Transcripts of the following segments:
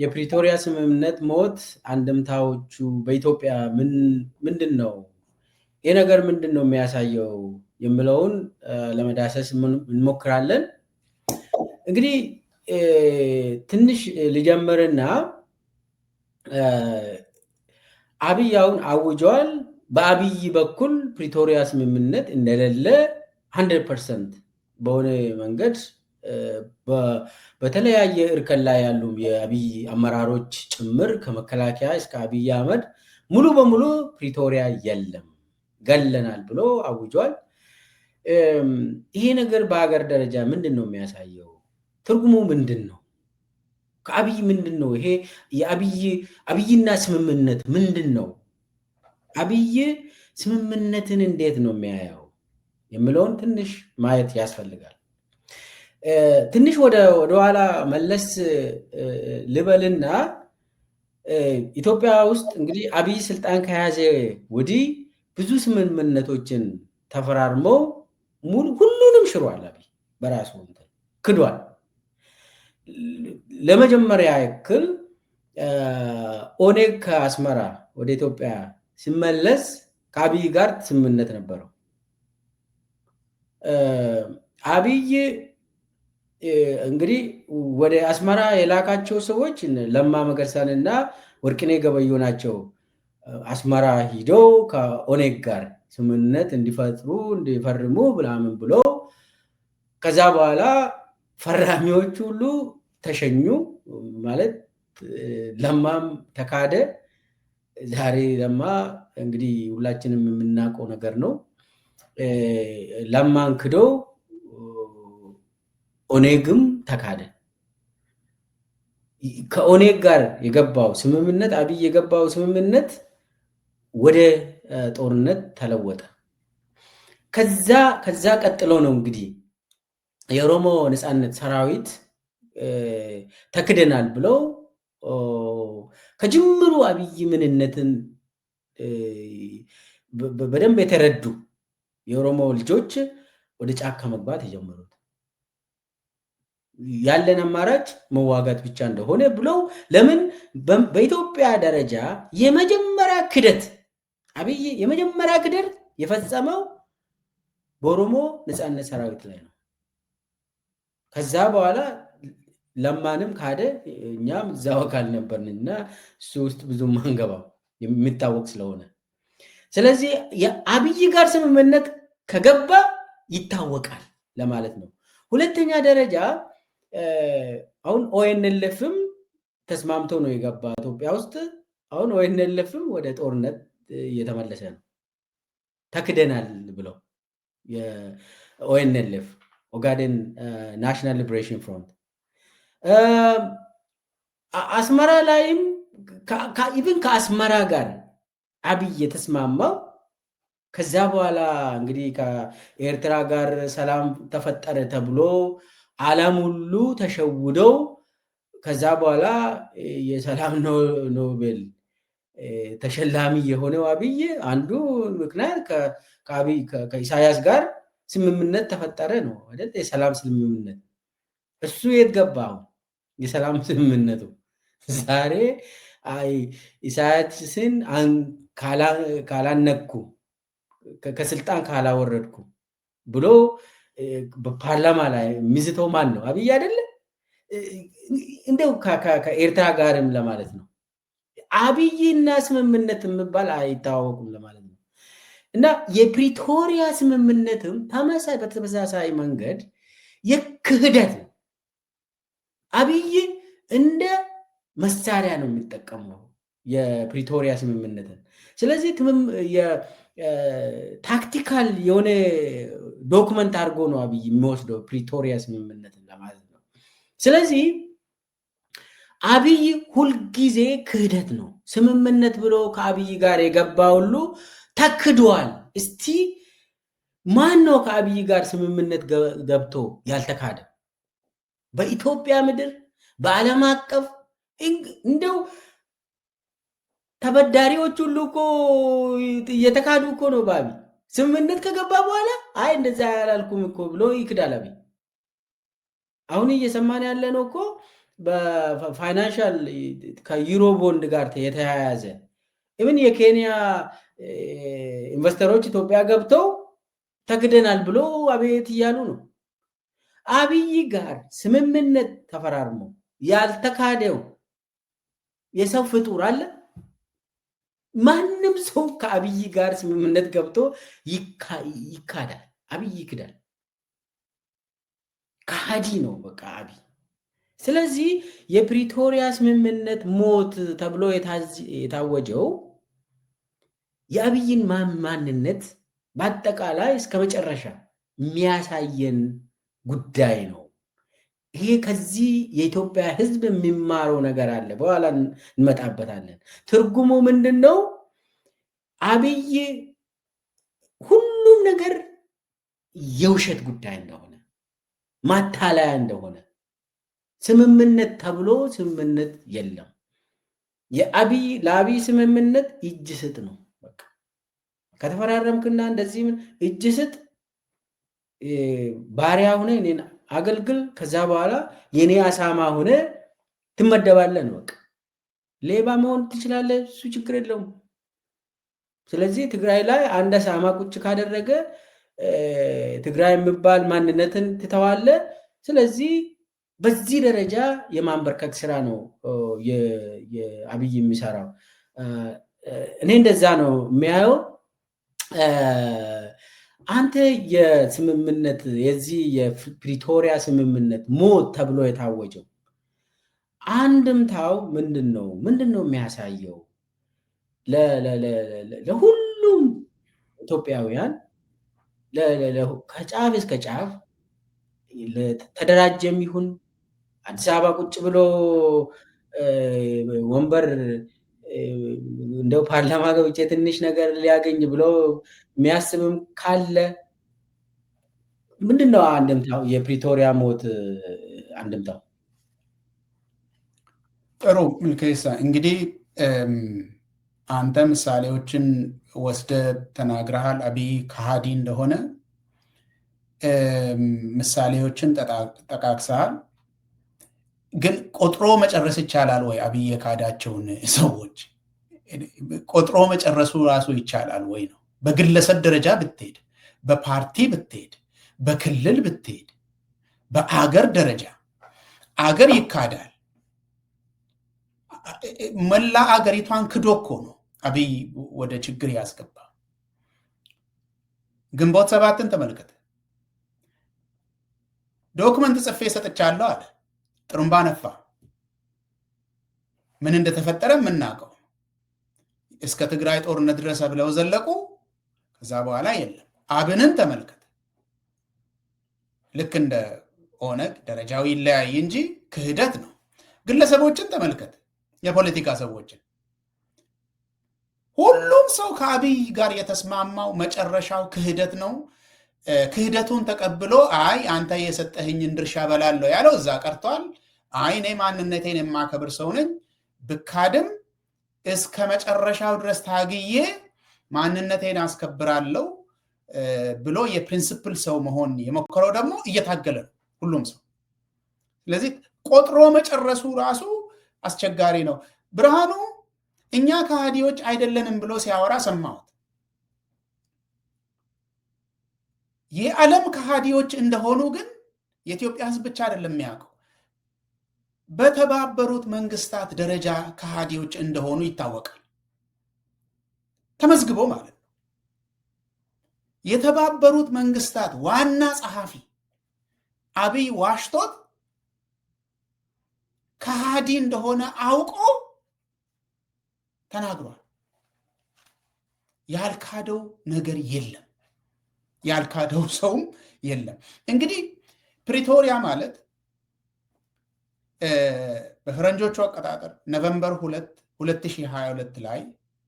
የፕሪቶሪያ ስምምነት ሞት አንድምታዎቹ በኢትዮጵያ ምንድን ነው? ይህ ነገር ምንድን ነው የሚያሳየው የሚለውን ለመዳሰስ እንሞክራለን። እንግዲህ ትንሽ ልጀምርና አብይ አሁን አውጇል። በአብይ በኩል ፕሪቶሪያ ስምምነት እንደሌለ 100% በሆነ መንገድ በተለያየ እርከን ላይ ያሉ የአብይ አመራሮች ጭምር ከመከላከያ እስከ አብይ አህመድ ሙሉ በሙሉ ፕሪቶሪያ የለም ገለናል ብሎ አውጇል። ይሄ ነገር በሀገር ደረጃ ምንድን ነው የሚያሳየው? ትርጉሙ ምንድን ነው? ከአብይ ምንድን ነው ይሄ አብይና ስምምነት ምንድን ነው? አብይ ስምምነትን እንዴት ነው የሚያየው የሚለውን ትንሽ ማየት ያስፈልጋል። ትንሽ ወደኋላ መለስ ልበልና ኢትዮጵያ ውስጥ እንግዲህ አብይ ስልጣን ከያዘ ወዲህ ብዙ ስምምነቶችን ተፈራርመው ሁሉንም ሽሯል። አብይ በራሱ ክዷል። ለመጀመሪያ ያክል ኦኔግ ከአስመራ ወደ ኢትዮጵያ ሲመለስ ከአብይ ጋር ስምምነት ነበረው። አብይ እንግዲህ ወደ አስመራ የላካቸው ሰዎች ለማ መገርሳንና ወርቅኔ ገበዮ ናቸው። አስመራ ሂደው ከኦኔግ ጋር ስምምነት እንዲፈርሙ ምናምን ብሎ ከዛ በኋላ ፈራሚዎች ሁሉ ተሸኙ። ማለት ለማም ተካደ። ዛሬ ለማ እንግዲህ ሁላችንም የምናውቀው ነገር ነው። ለማን ክዶ ኦኔግም ተካደ። ከኦኔግ ጋር የገባው ስምምነት አብይ የገባው ስምምነት ወደ ጦርነት ተለወጠ። ከዛ ቀጥሎ ነው እንግዲህ የኦሮሞ ነፃነት ሰራዊት ተክደናል ብለው ከጅምሩ አብይ ምንነትን በደንብ የተረዱ የኦሮሞ ልጆች ወደ ጫካ መግባት የጀመሩት ያለን አማራጭ መዋጋት ብቻ እንደሆነ ብለው ለምን በኢትዮጵያ ደረጃ የመጀመሪያ ክደት አብይ የመጀመሪያ ክደት የፈጸመው በኦሮሞ ነፃነት ሰራዊት ላይ ነው። ከዛ በኋላ ለማንም ካደ። እኛም እዛው አካል ነበርንና እሱ ውስጥ ብዙም አንገባም የሚታወቅ ስለሆነ። ስለዚህ የአብይ ጋር ስምምነት ከገባ ይታወቃል ለማለት ነው። ሁለተኛ ደረጃ አሁን ኦኤንኤልኤፍም ተስማምቶ ነው የገባ ኢትዮጵያ ውስጥ። አሁን ኦኤንኤልኤፍም ወደ ጦርነት እየተመለሰ ነው። ተክደናል ብለው የኦኤንኤልኤፍ ኦጋዴን ናሽናል ሊበሬሽን ፍሮንት አስመራ ላይም ኢቭን ከአስመራ ጋር አብይ የተስማማው ከዛ በኋላ እንግዲህ ከኤርትራ ጋር ሰላም ተፈጠረ ተብሎ ዓለም ሁሉ ተሸውደው ከዛ በኋላ የሰላም ኖቤል ተሸላሚ የሆነው አብይ አንዱ ምክንያት ከኢሳያስ ጋር ስምምነት ተፈጠረ ነው አይደል? የሰላም ስምምነት። እሱ የት ገባው? የሰላም ስምምነቱ ዛሬ ኢሳያስን ካላነኩ ከስልጣን ካላወረድኩ ብሎ በፓርላማ ላይ ሚዝተው ማን ነው? አብይ አይደለ? እንደው ከኤርትራ ጋርም ለማለት ነው። አብይና ስምምነት የሚባል አይታወቁም ለማለት ነው። እና የፕሪቶሪያ ስምምነትም በተመሳሳይ መንገድ የክህደት ነው። አብይ እንደ መሳሪያ ነው የሚጠቀመው የፕሪቶሪያ ስምምነትን። ስለዚህ ታክቲካል የሆነ ዶክመንት አድርጎ ነው አብይ የሚወስደው ፕሪቶሪያ ስምምነትን ለማለት ነው። ስለዚህ አብይ ሁልጊዜ ክህደት ነው። ስምምነት ብሎ ከአብይ ጋር የገባ ሁሉ ተክዷል። እስቲ ማን ነው ከአብይ ጋር ስምምነት ገብቶ ያልተካደ? በኢትዮጵያ ምድር በዓለም አቀፍ እንደው ተበዳሪዎች ሁሉ እኮ እየተካዱ እኮ ነው በአብይ ስምምነት ከገባ በኋላ አይ እንደዛ ያላልኩም እኮ ብሎ ይክዳል አብይ። አሁን እየሰማን ያለ ነው እኮ በፋይናንሻል ከዩሮ ቦንድ ጋር የተያያዘ ኢቭን የኬንያ ኢንቨስተሮች ኢትዮጵያ ገብተው ተክደናል ብሎ አቤት እያሉ ነው። አብይ ጋር ስምምነት ተፈራርሞ ያልተካደው የሰው ፍጡር አለ? ማንም ሰው ከአብይ ጋር ስምምነት ገብቶ ይካዳል። አብይ ይክዳል። ከሃዲ ነው በቃ አብይ። ስለዚህ የፕሪቶሪያ ስምምነት ሞት ተብሎ የታወጀው የአብይን ማንነት በአጠቃላይ እስከ መጨረሻ የሚያሳየን ጉዳይ ነው። ይሄ ከዚህ የኢትዮጵያ ሕዝብ የሚማረው ነገር አለ። በኋላ እንመጣበታለን። ትርጉሙ ምንድን ነው? አብይ ሁሉም ነገር የውሸት ጉዳይ እንደሆነ፣ ማታለያ እንደሆነ፣ ስምምነት ተብሎ ስምምነት የለም። ለአብይ ስምምነት እጅ ስጥ ነው። በቃ ከተፈራረምክና እንደዚህ እጅ ስጥ፣ ባሪያ ሁነ እኔን አገልግል፣ ከዛ በኋላ የኔ አሳማ ሆነ ትመደባለህ ነው። በቃ ሌባ መሆን ትችላለህ፣ እሱ ችግር የለውም። ስለዚህ ትግራይ ላይ አንድ አሳማ ቁጭ ካደረገ ትግራይ የሚባል ማንነትን ትተዋለ። ስለዚህ በዚህ ደረጃ የማንበርከክ ስራ ነው የአብይ የሚሰራው። እኔ እንደዛ ነው የሚያየው። አንተ የስምምነት የዚህ የፕሪቶሪያ ስምምነት ሞት ተብሎ የታወጀው አንድምታው ምንድን ነው? ምንድን ነው የሚያሳየው? ለሁሉም ኢትዮጵያውያን ከጫፍ እስከ ጫፍ ተደራጀም ይሁን አዲስ አበባ ቁጭ ብሎ ወንበር እንደው ፓርላማ ገብቼ ትንሽ ነገር ሊያገኝ ብሎ የሚያስብም ካለ ምንድነው አንድምታው? የፕሪቶሪያ ሞት አንድምታው? ጥሩ ምልከሳ፣ እንግዲህ አንተ ምሳሌዎችን ወስደ ተናግረሃል። አብይ ከሃዲ እንደሆነ ምሳሌዎችን ጠቃቅሰሃል። ግን ቆጥሮ መጨረስ ይቻላል ወይ? አብይ የካዳቸውን ሰዎች ቆጥሮ መጨረሱ ራሱ ይቻላል ወይ ነው። በግለሰብ ደረጃ ብትሄድ፣ በፓርቲ ብትሄድ፣ በክልል ብትሄድ፣ በአገር ደረጃ አገር ይካዳል። መላ አገሪቷን ክዶ እኮ ነው አብይ ወደ ችግር ያስገባ። ግንቦት ሰባትን ተመልከተ። ዶክመንት ጽፌ ሰጥቻለሁ አለ። ጥሩምባ ነፋ። ምን እንደተፈጠረ የምናውቀው። እስከ ትግራይ ጦርነት ድረስ ብለው ዘለቁ። ከዛ በኋላ የለም። አብንን ተመልከተ። ልክ እንደ ኦነግ ደረጃው ይለያይ እንጂ ክህደት ነው። ግለሰቦችን ተመልከት፣ የፖለቲካ ሰዎችን። ሁሉም ሰው ከአብይ ጋር የተስማማው መጨረሻው ክህደት ነው። ክህደቱን ተቀብሎ አይ አንተ የሰጠህኝን ድርሻ በላለሁ ያለው እዛ ቀርቷል። አይ እኔ ማንነቴን የማከብር ሰው ነኝ፣ ብካድም እስከ መጨረሻው ድረስ ታግዬ ማንነቴን አስከብራለሁ ብሎ የፕሪንሲፕል ሰው መሆን የሞከረው ደግሞ እየታገለ ነው ሁሉም ሰው። ስለዚህ ቆጥሮ መጨረሱ ራሱ አስቸጋሪ ነው። ብርሃኑ እኛ ከሃዲዎች አይደለንም ብሎ ሲያወራ ሰማሁት። የዓለም ከሃዲዎች እንደሆኑ ግን የኢትዮጵያ ሕዝብ ብቻ አይደለም የሚያውቀው። በተባበሩት መንግስታት ደረጃ ከሃዲዎች እንደሆኑ ይታወቃል። ተመዝግቦ ማለት ነው። የተባበሩት መንግስታት ዋና ጸሐፊ አብይ ዋሽቶት ከሃዲ እንደሆነ አውቆ ተናግሯል። ያልካደው ነገር የለም፣ ያልካደው ሰውም የለም። እንግዲህ ፕሪቶሪያ ማለት በፈረንጆቹ አቆጣጠር ኖቬምበር 2 2022 ላይ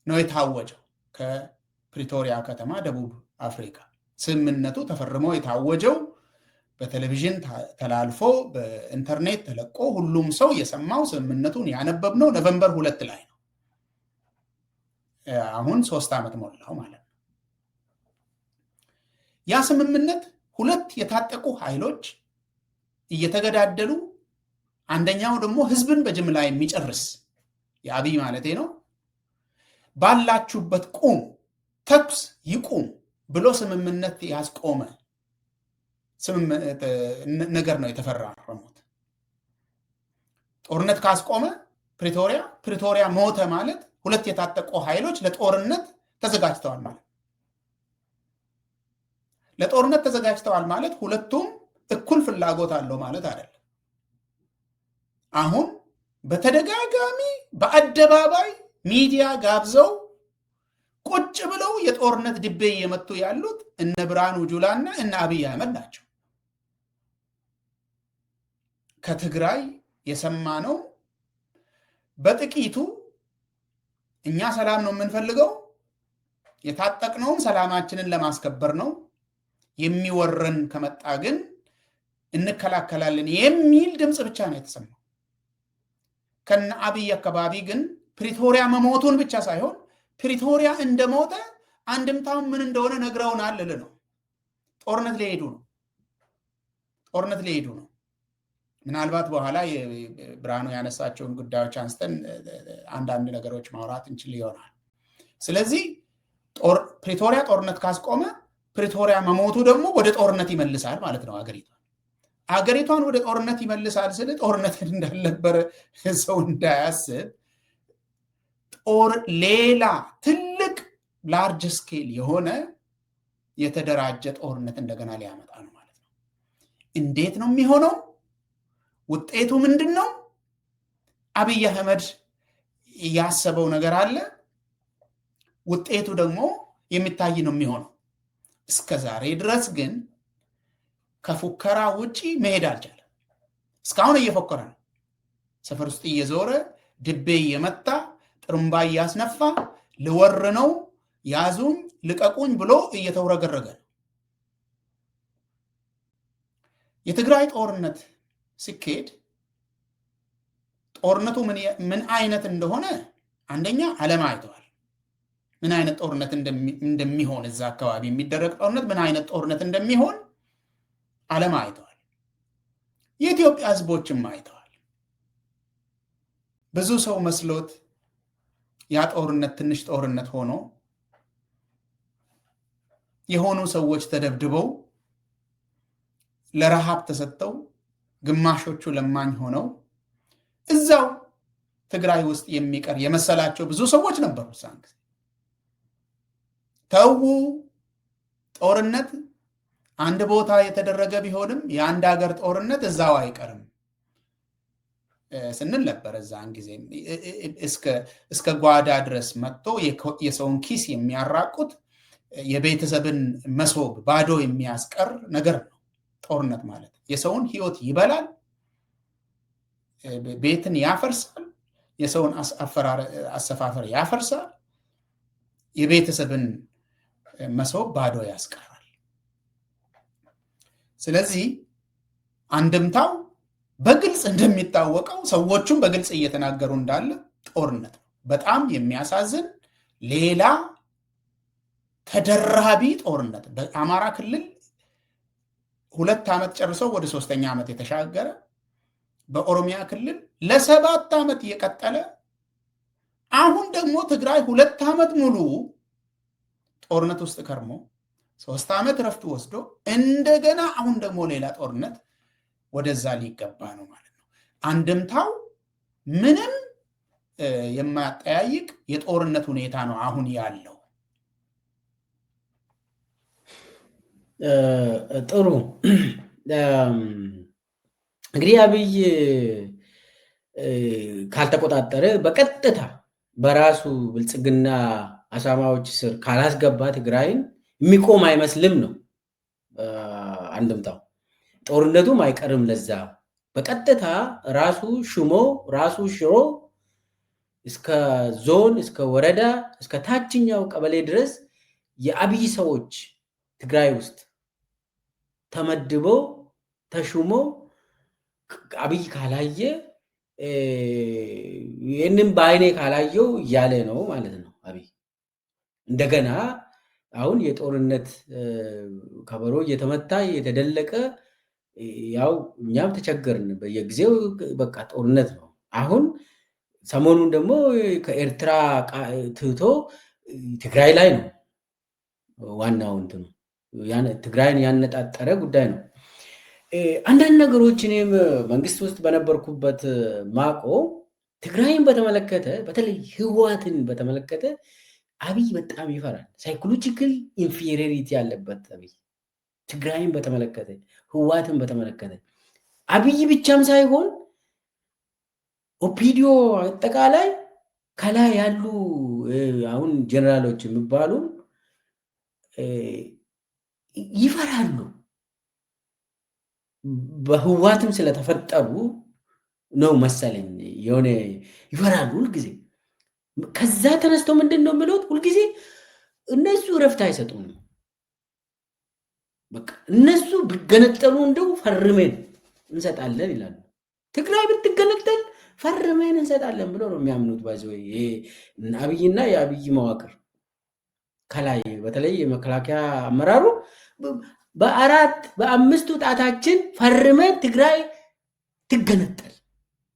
ነው የታወጀው። ከፕሪቶሪያ ከተማ ደቡብ አፍሪካ ስምምነቱ ተፈርሞ የታወጀው በቴሌቪዥን ተላልፎ በኢንተርኔት ተለቆ ሁሉም ሰው የሰማው ስምምነቱን ያነበብነው ኖቬምበር 2 ላይ ነው። አሁን 3 ዓመት ሞላው ማለት ነው። ያ ስምምነት ሁለት የታጠቁ ኃይሎች እየተገዳደሉ አንደኛው ደግሞ ህዝብን በጅምላ የሚጨርስ የአብይ ማለቴ ነው ባላችሁበት ቁም ተኩስ ይቁም ብሎ ስምምነት ያስቆመ ነገር ነው የተፈራረሙት። ጦርነት ካስቆመ ፕሪቶሪያ ሞተ ማለት ሁለት የታጠቁ ኃይሎች ለጦርነት ተዘጋጅተዋል ማለት። ለጦርነት ተዘጋጅተዋል ማለት ሁለቱም እኩል ፍላጎት አለው ማለት አይደለም። አሁን በተደጋጋሚ በአደባባይ ሚዲያ ጋብዘው ቁጭ ብለው የጦርነት ድቤ እየመቱ ያሉት እነ ብርሃኑ ጁላና እነ አብይ አህመድ ናቸው። ከትግራይ የሰማነው በጥቂቱ እኛ ሰላም ነው የምንፈልገው፣ የታጠቅነውም ሰላማችንን ለማስከበር ነው፣ የሚወረን ከመጣ ግን እንከላከላለን የሚል ድምፅ ብቻ ነው የተሰማው። ከነ አብይ አካባቢ ግን ፕሪቶሪያ መሞቱን ብቻ ሳይሆን ፕሪቶሪያ እንደሞተ አንድምታው ምን እንደሆነ ነግረውናል ልል ነው። ጦርነት ሊሄዱ ነው። ምናልባት በኋላ ብርሃኑ ያነሳቸውን ጉዳዮች አንስተን አንዳንድ ነገሮች ማውራት እንችል ይሆናል። ስለዚህ ፕሪቶሪያ ጦርነት ካስቆመ ፕሪቶሪያ መሞቱ ደግሞ ወደ ጦርነት ይመልሳል ማለት ነው። አገሪቷን ወደ ጦርነት ይመልሳል ስለ ጦርነት እንዳልነበረ ሰው እንዳያስብ ሌላ ትልቅ ላርጅ ስኬል የሆነ የተደራጀ ጦርነት እንደገና ሊያመጣ ነው ማለት ነው። እንዴት ነው የሚሆነው? ውጤቱ ምንድነው? አብይ አህመድ ያሰበው ነገር አለ። ውጤቱ ደግሞ የሚታይ ነው የሚሆነው። እስከዛሬ ድረስ ግን ከፉከራ ውጪ መሄድ አልቻለም። እስካሁን እየፎከረ ነው። ሰፈር ውስጥ እየዞረ ድቤ እየመታ ጥሩምባ እያስነፋ ልወር ነው ያዙኝ ልቀቁኝ ብሎ እየተውረገረገ ነው። የትግራይ ጦርነት ሲካሄድ ጦርነቱ ምን አይነት እንደሆነ አንደኛ ዓለም አይተዋል። ምን አይነት ጦርነት እንደሚሆን እዛ አካባቢ የሚደረግ ጦርነት ምን አይነት ጦርነት እንደሚሆን ዓለም አይተዋል። የኢትዮጵያ ሕዝቦችም አይተዋል። ብዙ ሰው መስሎት ያ ጦርነት ትንሽ ጦርነት ሆኖ የሆኑ ሰዎች ተደብድበው ለረሃብ ተሰጥተው ግማሾቹ ለማኝ ሆነው እዛው ትግራይ ውስጥ የሚቀር የመሰላቸው ብዙ ሰዎች ነበሩ። ሳንክ ተው ጦርነት አንድ ቦታ የተደረገ ቢሆንም የአንድ ሀገር ጦርነት እዛው አይቀርም ስንል ነበር። እዛን ጊዜ እስከ ጓዳ ድረስ መጥቶ የሰውን ኪስ የሚያራቁት የቤተሰብን መሶብ ባዶ የሚያስቀር ነገር ነው። ጦርነት ማለት የሰውን ሕይወት ይበላል፣ ቤትን ያፈርሳል፣ የሰውን አሰፋፈር ያፈርሳል፣ የቤተሰብን መሶብ ባዶ ያስቀራል። ስለዚህ አንድምታው በግልጽ እንደሚታወቀው ሰዎቹም በግልጽ እየተናገሩ እንዳለ ጦርነት ነው። በጣም የሚያሳዝን ሌላ ተደራቢ ጦርነት በአማራ ክልል 2 ዓመት ጨርሰው ወደ 3ኛ ዓመት የተሻገረ፣ በኦሮሚያ ክልል ለ7 ዓመት የቀጠለ፣ አሁን ደግሞ ትግራይ 2 ዓመት ሙሉ ጦርነት ውስጥ ከርሞ 3 ዓመት ረፍት ወስዶ እንደገና አሁን ደግሞ ሌላ ጦርነት ወደዛ ሊገባ ነው ማለት ነው። አንድምታው ምንም የማያጠያይቅ የጦርነት ሁኔታ ነው አሁን ያለው። ጥሩ። እንግዲህ አብይ ካልተቆጣጠረ በቀጥታ በራሱ ብልጽግና አሳማዎች ስር ካላስገባ ትግራይን የሚቆም አይመስልም ነው አንድምታው። ጦርነቱም አይቀርም። ለዛ በቀጥታ ራሱ ሹሞ ራሱ ሽሮ እስከ ዞን እስከ ወረዳ እስከ ታችኛው ቀበሌ ድረስ የአብይ ሰዎች ትግራይ ውስጥ ተመድቦ ተሹሞ አብይ ካላየ ይህንም በአይኔ ካላየው እያለ ነው ማለት ነው። አብይ እንደገና አሁን የጦርነት ከበሮ እየተመታ የተደለቀ ያው እኛም ተቸገርን። በየጊዜው በቃ ጦርነት ነው። አሁን ሰሞኑን ደግሞ ከኤርትራ ትቶ ትግራይ ላይ ነው ዋናው እንትኑ ትግራይን ያነጣጠረ ጉዳይ ነው። አንዳንድ ነገሮች እኔም መንግስት ውስጥ በነበርኩበት ማቆ ትግራይን በተመለከተ በተለይ ህወሓትን በተመለከተ አብይ በጣም ይፈራል። ሳይኮሎጂካል ኢንፌሪዮሪቲ ያለበት አብይ ትግራይን በተመለከተ ህወሓትን በተመለከተ አብይ ብቻም ሳይሆን ኦፒዲዮ አጠቃላይ ከላይ ያሉ አሁን ጀነራሎች የሚባሉ ይፈራሉ። በህወሓትም ስለተፈጠሩ ነው መሰለኝ የሆነ ይፈራሉ ሁልጊዜ። ከዛ ተነስተው ምንድን ነው የሚሉት ሁልጊዜ እነሱ እረፍት አይሰጡንም። በቃ እነሱ ቢገነጠሉ እንደው ፈርሜን እንሰጣለን ይላሉ። ትግራይ ብትገነጠል ፈርሜን እንሰጣለን ብሎ ነው የሚያምኑት። ባዚ አብይና የአብይ መዋቅር ከላይ በተለይ የመከላከያ አመራሩ በአምስቱ ጣታችን ፈርመን ትግራይ ትገነጠል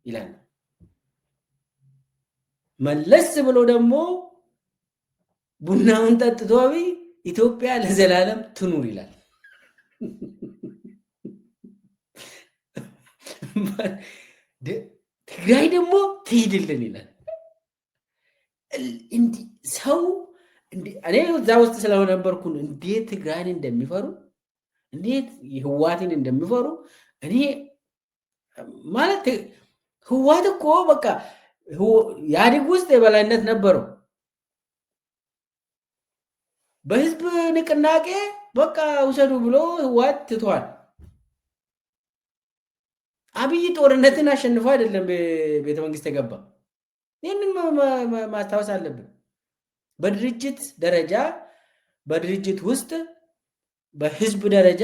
ይላል። መለስ ብሎ ደግሞ ቡናውን ጠጥቶ አብይ ኢትዮጵያ ለዘላለም ትኑር ይላል። ትግራይ ደግሞ ትሂድልን ይላል። ሰው እኔ እዛ ውስጥ ስለነበርኩ እንዴት ትግራይን እንደሚፈሩ እንዴት ህወሓትን እንደሚፈሩ እኔ ማለት ህወሓት እኮ በቃ ኢህአዴግ ውስጥ የበላይነት ነበረው። በህዝብ ንቅናቄ በቃ ውሰዱ ብሎ ህወሓት ትቷል። አብይ ጦርነትን አሸንፎ አይደለም ቤተ መንግስት የገባ። ይህንን ማስታወስ አለብን። በድርጅት ደረጃ በድርጅት ውስጥ በህዝብ ደረጃ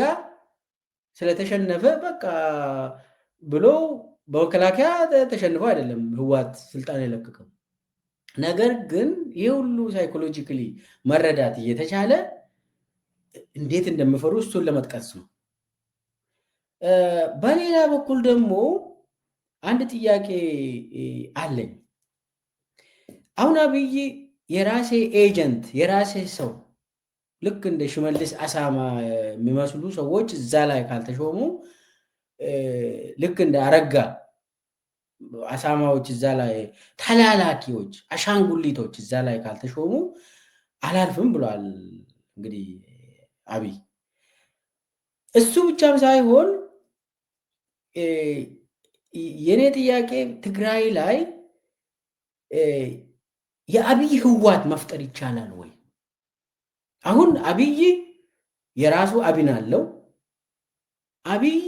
ስለተሸነፈ በቃ ብሎ በመከላከያ ተሸንፎ አይደለም ህወሓት ስልጣን የለቀቀው። ነገር ግን ይህ ሁሉ ሳይኮሎጂካሊ መረዳት እየተቻለ እንዴት እንደሚፈሩ እሱን ለመጥቀስ ነው። በሌላ በኩል ደግሞ አንድ ጥያቄ አለኝ። አሁን አብይ የራሴ ኤጀንት የራሴ ሰው ልክ እንደ ሽመልስ አሳማ የሚመስሉ ሰዎች እዛ ላይ ካልተሾሙ ልክ እንደ አረጋ አሳማዎች እዛ ላይ ተላላኪዎች አሻንጉሊቶች እዛ ላይ ካልተሾሙ አላልፍም ብሏል። እንግዲህ አብይ እሱ ብቻም ሳይሆን የኔ ጥያቄ ትግራይ ላይ የአብይ ህወሓት መፍጠር ይቻላል ወይ? አሁን አብይ የራሱ አብን አለው። አብይ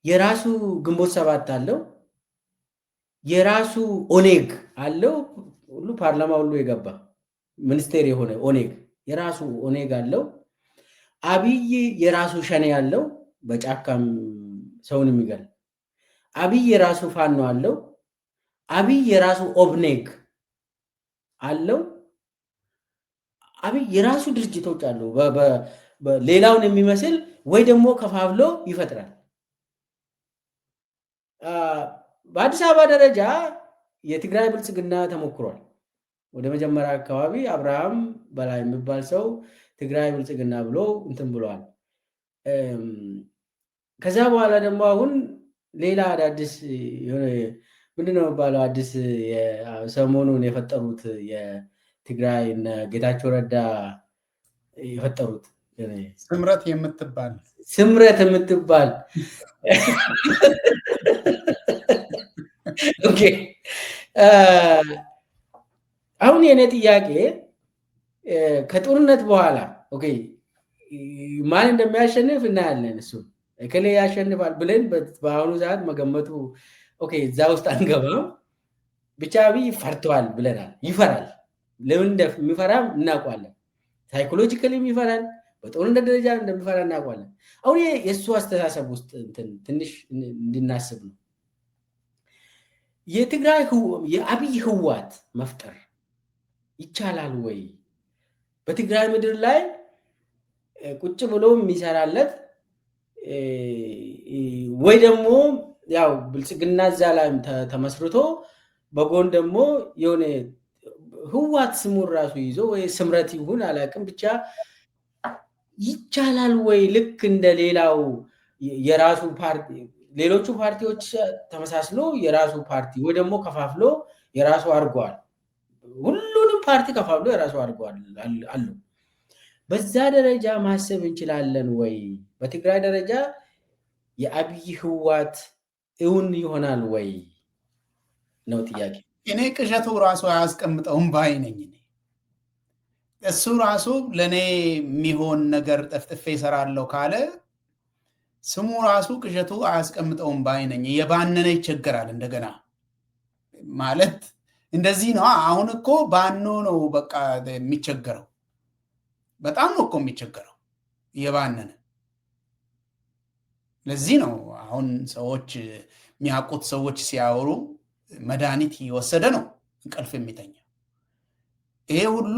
የራሱ ግንቦት ሰባት አለው። የራሱ ኦኔግ አለው። ሁሉ ፓርላማ ሁሉ የገባ ሚኒስቴር የሆነ ኦኔግ የራሱ ኦኔግ አለው። አብይ የራሱ ሸኔ አለው፣ በጫካም ሰውን የሚገል። አብይ የራሱ ፋኖ አለው። አብይ የራሱ ኦብኔግ አለው። አብይ የራሱ ድርጅቶች አሉ። ሌላውን የሚመስል ወይ ደግሞ ከፋፍሎ ይፈጥራል። በአዲስ አበባ ደረጃ የትግራይ ብልጽግና ተሞክሯል። ወደ መጀመሪያ አካባቢ አብርሃም በላይ የሚባል ሰው ትግራይ ብልጽግና ብሎ እንትን ብለዋል። ከዛ በኋላ ደግሞ አሁን ሌላ አዳዲስ ምንድነው የሚባለው አዲስ ሰሞኑን የፈጠሩት የትግራይ እነ ጌታቸው ረዳ የፈጠሩት ስምረት የምትባል ኦኬ። አሁን የኔ ጥያቄ ከጦርነት በኋላ ኦኬ ማን እንደሚያሸንፍ እናያለን። እሱ እከሌ ያሸንፋል ብለን በአሁኑ ሰዓት መገመቱ ኦኬ እዛ ውስጥ አንገባም። ብቻ አብይ ፈርተዋል ብለናል። ይፈራል። ለምን እንደሚፈራ እናውቋለን። ሳይኮሎጂካሊም ይፈራል። በጦርነት ደረጃ እንደሚፈራ እናውቋለን። አሁን የእሱ አስተሳሰብ ውስጥ ትንሽ እንድናስብ ነው። የትግራይ የአብይ ህወሓት መፍጠር ይቻላል ወይ? በትግራይ ምድር ላይ ቁጭ ብሎ የሚሰራለት ወይ ደግሞ ያው ብልጽግና እዛ ላይ ተመስርቶ በጎን ደግሞ የሆነ ህዋት ስሙን ራሱ ይዞ ወይ ስምረት ይሁን አላውቅም ብቻ ይቻላል ወይ ልክ እንደ ሌላው የራሱ ፓርቲ ሌሎቹ ፓርቲዎች ተመሳስሎ የራሱ ፓርቲ ወይ ደግሞ ከፋፍሎ የራሱ አድርጓል። ሁሉንም ፓርቲ ከፋፍሎ የራሱ አድርጓል አሉ። በዛ ደረጃ ማሰብ እንችላለን ወይ? በትግራይ ደረጃ የአብይ ህዋት እውን ይሆናል ወይ ነው ጥያቄ። እኔ ቅዠቱ ራሱ አያስቀምጠውም ባይ ነኝ። እሱ ራሱ ለእኔ የሚሆን ነገር ጠፍጥፌ እሰራለሁ ካለ ስሙ ራሱ ቅዠቱ አያስቀምጠውም ባይ ነኝ። የባነነ ይቸገራል እንደገና ማለት እንደዚህ ነው። አሁን እኮ ባኖ ነው በቃ የሚቸገረው። በጣም ነው እኮ የሚቸገረው የባነነ። ለዚህ ነው አሁን ሰዎች የሚያውቁት ሰዎች ሲያወሩ መድኃኒት የወሰደ ነው እንቅልፍ የሚተኛው። ይሄ ሁሉ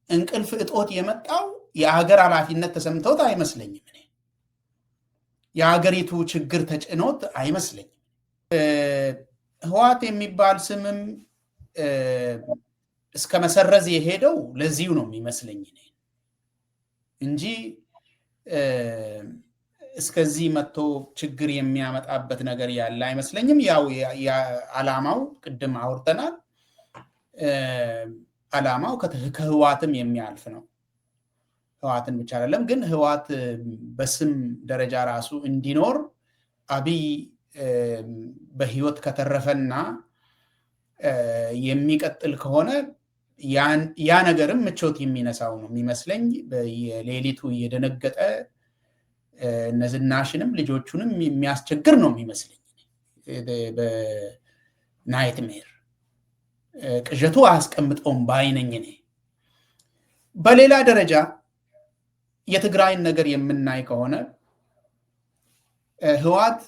እንቅልፍ እጦት የመጣው የሀገር ኃላፊነት ተሰምቶት አይመስለኝም። እኔ የሀገሪቱ ችግር ተጭኖት አይመስለኝም። ህወሓት የሚባል ስምም እስከ መሰረዝ የሄደው ለዚሁ ነው የሚመስለኝ እንጂ እስከዚህ መጥቶ ችግር የሚያመጣበት ነገር ያለ አይመስለኝም። ያው ዓላማው ቅድም አውርተናል። ዓላማው ከህወሓትም የሚያልፍ ነው። ህወሓትን ብቻ አይደለም ግን ህወሓት በስም ደረጃ ራሱ እንዲኖር አብይ በህይወት ከተረፈና የሚቀጥል ከሆነ ያ ነገርም ምቾት የሚነሳው ነው የሚመስለኝ። የሌሊቱ እየደነገጠ እነዝናሽንም ልጆቹንም የሚያስቸግር ነው የሚመስለኝ። በናይትሜር ቅዠቱ አያስቀምጠውም ባይነኝ እኔ። በሌላ ደረጃ የትግራይን ነገር የምናይ ከሆነ ህወሓት